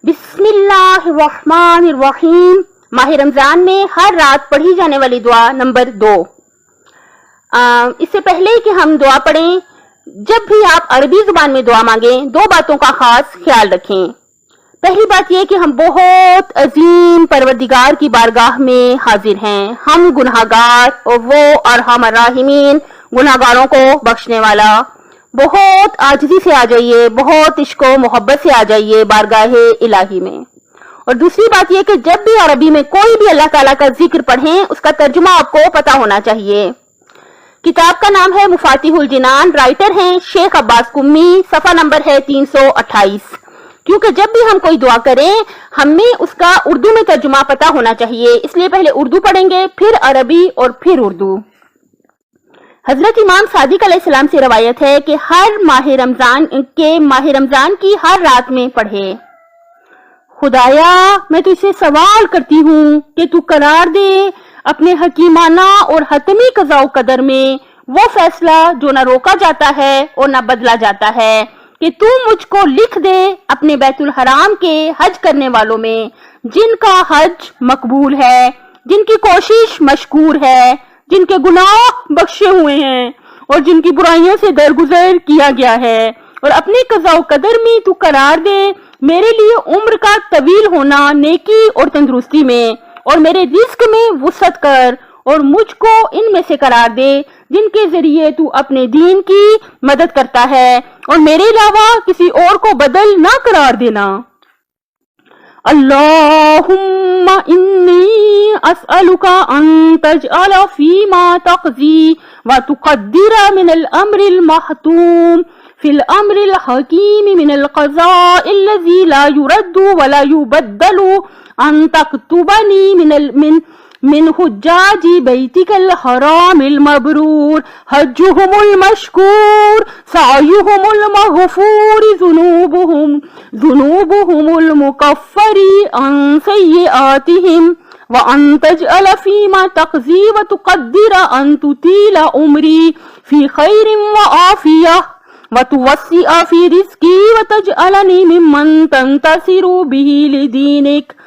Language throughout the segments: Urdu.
بسم اللہ الرحمن الرحیم. ماہ رمضان میں ہر رات پڑھی جانے والی دعا نمبر 2. اس سے پہلے کہ ہم دعا پڑھیں، جب بھی آپ عربی زبان میں دعا مانگیں 2 باتوں کا خاص خیال رکھیں. پہلی بات یہ کہ ہم بہت عظیم پروردگار کی بارگاہ میں حاضر ہیں. ہم گناہگار اور وہ ارحم الراحمین گناہگاروں کو بخشنے والا. بہت عاجزی سے آ جائیے، بہت عشق و محبت سے آ جائیے بارگاہ الہی میں. اور دوسری بات یہ کہ جب بھی عربی میں کوئی بھی اللہ تعالیٰ کا ذکر پڑھیں اس کا ترجمہ آپ کو پتا ہونا چاہیے. کتاب کا نام ہے مفاتیح الجنان، رائٹر ہیں شیخ عباس قمی، صفحہ نمبر ہے 328. کیونکہ جب بھی ہم کوئی دعا کریں ہمیں اس کا اردو میں ترجمہ پتا ہونا چاہیے، اس لیے پہلے اردو پڑھیں گے، پھر عربی اور پھر اردو. حضرت امام صادق علیہ السلام سے روایت ہے کہ ہر ماہ رمضان کی ہر رات میں پڑھے. خدایا میں تو اسے سوال کرتی ہوں کہ تو قرار دے اپنے حکیمانہ اور حتمی قضاء و قدر میں وہ فیصلہ جو نہ روکا جاتا ہے اور نہ بدلا جاتا ہے، کہ تو مجھ کو لکھ دے اپنے بیت الحرام کے حج کرنے والوں میں جن کا حج مقبول ہے، جن کی کوشش مشکور ہے، جن کے گناہ بخشے ہوئے ہیں اور جن کی برائیوں سے درگزر کیا گیا ہے. اور اپنے قضاء و قدر میں تو قرار دے میرے لیے عمر کا طویل ہونا نیکی اور تندرستی میں، اور میرے رزق میں وسعت کر، اور مجھ کو ان میں سے قرار دے جن کے ذریعے تو اپنے دین کی مدد کرتا ہے، اور میرے علاوہ کسی اور کو بدل نہ قرار دینا. اللہم انی اسألک ان تجعل فیما تقضی وتقدر من الامر المحتوم فی الامر الحکیم من القضاء الذی لا يرد ولا يبدل ان تکتبنی من حجاج بیتک الحرام المبرور حجهم المشکور سعیهم المغفور ذنوبهم المکفر عن سیئاتهم وان تجعل فیما تقضی وتقدر ان تطیل عمری فی خیر وعافیہ وتوسع فی رزقی وتجعلنی ممن تنتصر به لدینک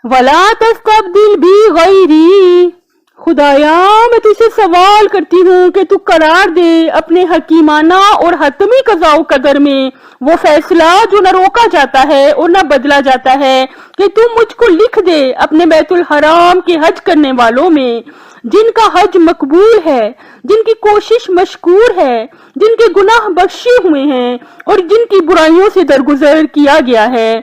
ولا تستبدل بی غیری. خدایا میں تجھ سے سوال کرتی ہوں کہ تو قرار دے اپنے حکیمانہ اور حتمی قضاء و قدر میں وہ فیصلہ جو نہ روکا جاتا ہے اور نہ بدلا جاتا ہے، کہ تو مجھ کو لکھ دے اپنے بیت الحرام کے حج کرنے والوں میں جن کا حج مقبول ہے، جن کی کوشش مشکور ہے، جن کے گناہ بخشے ہوئے ہیں اور جن کی برائیوں سے درگزر کیا گیا ہے.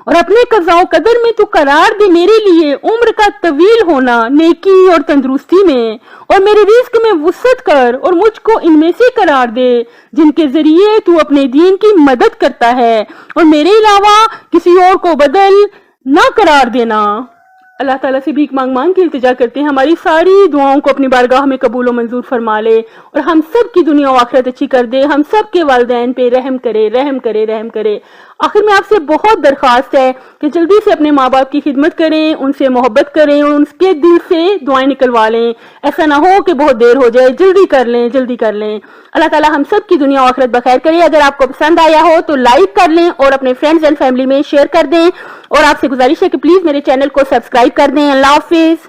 اور اپنے قضاء و قدر میں تو قرار دے میرے لیے عمر کا طویل ہونا نیکی اور تندرستی میں، اور میرے رزق میں وسعت کر، اور مجھ کو ان میں سے قرار دے جن کے ذریعے تو اپنے دین کی مدد کرتا ہے، اور میرے علاوہ کسی اور کو بدل نہ قرار دینا. اللہ تعالیٰ سے بھیک مانگ مانگ کے التجا کرتے ہیں ہماری ساری دعاؤں کو اپنی بارگاہ میں قبول و منظور فرما لے، اور ہم سب کی دنیا و آخرت اچھی کر دے، ہم سب کے والدین پہ رحم کرے رحم کرے رحم کرے. آخر میں آپ سے بہت درخواست ہے کہ جلدی سے اپنے ماں باپ کی خدمت کریں، ان سے محبت کریں اور ان کے دل سے دعائیں نکلوا لیں. ایسا نہ ہو کہ بہت دیر ہو جائے، جلدی کر لیں جلدی کر لیں. اللہ تعالیٰ ہم سب کی دنیا و آخرت بخیر کرے. اگر آپ کو پسند آیا ہو تو لائک کر لیں اور اپنے فرینڈز اینڈ فیملی میں شیئر کر دیں، اور آپ سے گزارش ہے کہ پلیز میرے چینل کو سبسکرائب کر دیں. اللہ حافظ.